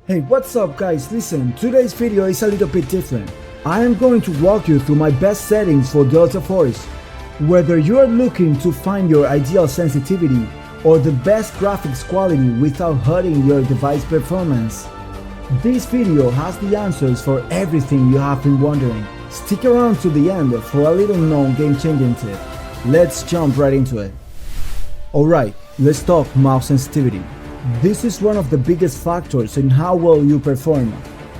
Hey, what's up guys? Listen, today's video is a little bit different. I am going to walk you through my best settings for Delta Force. Whether you are looking to find your ideal sensitivity or the best graphics quality without hurting your device performance, this video has the answers for everything you have been wondering. Stick around to the end for a little known game-changing tip. Let's jump right into it. Alright, let's talk mouse sensitivity. This is one of the biggest factors in how well you perform,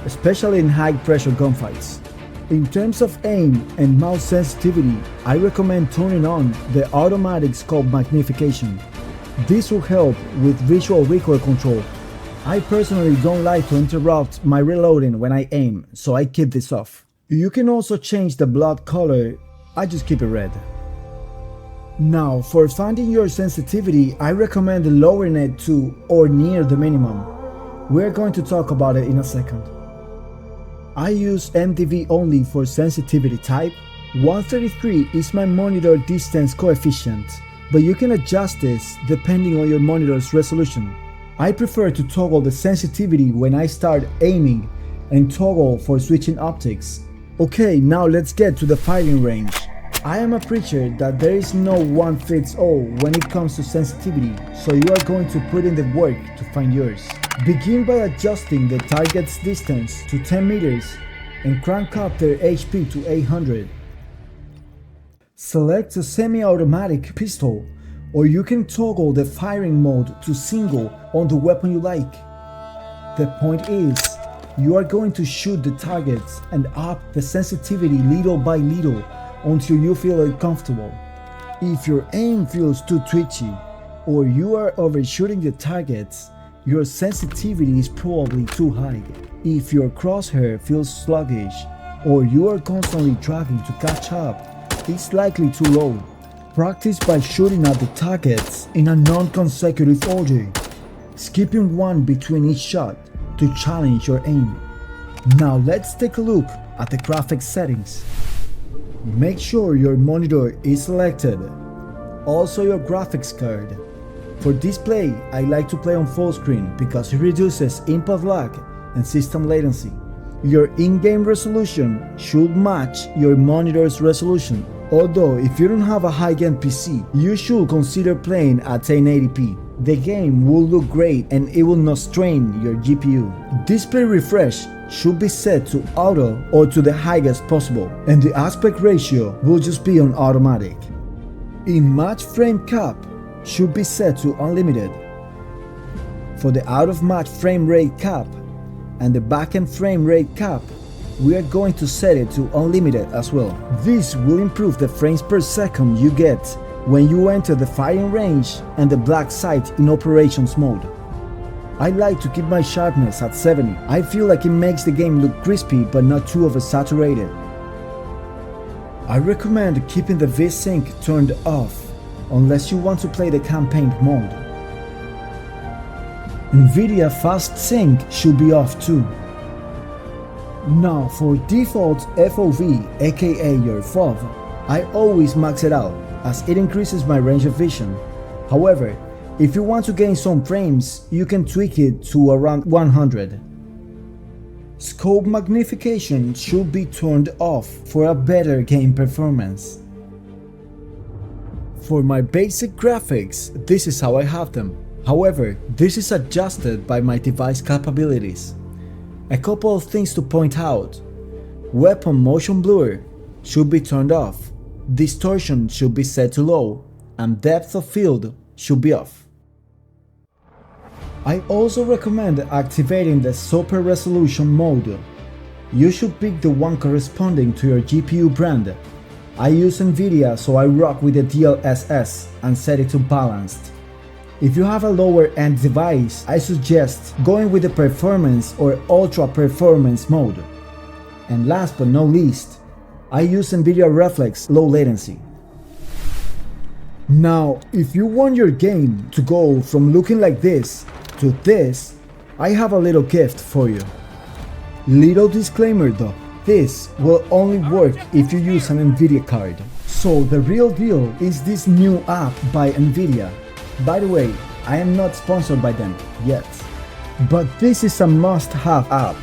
especially in high-pressure gunfights. In terms of aim and mouse sensitivity, I recommend turning on the automatic scope magnification. This will help with visual recoil control. I personally don't like to interrupt my reloading when I aim, so I keep this off. You can also change the blood color, I just keep it red. Now, for finding your sensitivity, I recommend lowering it to or near the minimum. We're going to talk about it in a second. I use MDV only for sensitivity type. 133 is my monitor distance coefficient, but you can adjust this depending on your monitor's resolution. I prefer to toggle the sensitivity when I start aiming and toggle for switching optics. Okay, now let's get to the firing range. I am a preacher that there is no one fits all when it comes to sensitivity, so you are going to put in the work to find yours. Begin by adjusting the target's distance to 10 meters and crank up their HP to 800. Select a semi-automatic pistol, or you can toggle the firing mode to single on the weapon you like. The point is, you are going to shoot the targets and up the sensitivity little by little until you feel uncomfortable. If your aim feels too twitchy or you are overshooting the targets, your sensitivity is probably too high. If your crosshair feels sluggish or you are constantly dragging to catch up, it's likely too low. Practice by shooting at the targets in a non-consecutive order, skipping one between each shot to challenge your aim. Now let's take a look at the graphics settings. Make sure your monitor is selected, also your graphics card. For display, I like to play on full screen because it reduces input lag and system latency. Your in-game resolution should match your monitor's resolution, although if you don't have a high-end PC, you should consider playing at 1080p. The game will look great and it will not strain your GPU. Display refresh should be set to auto or to the highest possible, and the aspect ratio will just be on automatic. In match frame cap should be set to unlimited. For the out of match frame rate cap and the backend frame rate cap, we are going to set it to unlimited as well. This will improve the frames per second you get when you enter the firing range and the black sight in operations mode. I like to keep my sharpness at 70. I feel like it makes the game look crispy but not too oversaturated. I recommend keeping the V-Sync turned off unless you want to play the campaign mode. NVIDIA Fast Sync should be off too. Now for default FOV, aka your FOV, I always max it out as it increases my range of vision. However, if you want to gain some frames, you can tweak it to around 100. Scope magnification should be turned off for a better game performance. For my basic graphics, this is how I have them. However, this is adjusted by my device capabilities. A couple of things to point out. Weapon motion blur should be turned off. Distortion should be set to low, and depth of field should be off. I also recommend activating the super resolution mode. You should pick the one corresponding to your GPU brand. I use NVIDIA, so I rock with the DLSS and set it to balanced. If you have a lower end device, I suggest going with the performance or ultra performance mode. And last but not least, I use NVIDIA Reflex low latency. Now, if you want your game to go from looking like this to this, I have a little gift for you. Little disclaimer though, this will only work if you use an NVIDIA card. So the real deal is this new app by NVIDIA. By the way, I am not sponsored by them yet. But this is a must-have app.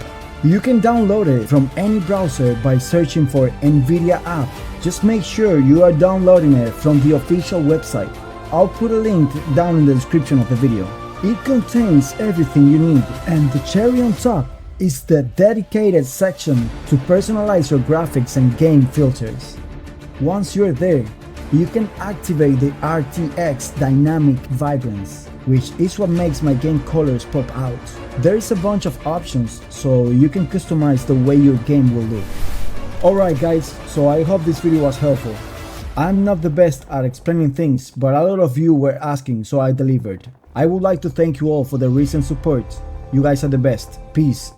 You can download it from any browser by searching for NVIDIA app. Just make sure you are downloading it from the official website. I'll put a link down in the description of the video. It contains everything you need, and the cherry on top is the dedicated section to personalize your graphics and game filters. Once you're there, you can activate the RTX Dynamic Vibrance, which is what makes my game colors pop out. There is a bunch of options, so you can customize the way your game will look. Alright guys, so I hope this video was helpful. I'm not the best at explaining things, but a lot of you were asking, so I delivered. I would like to thank you all for the recent support. You guys are the best. Peace.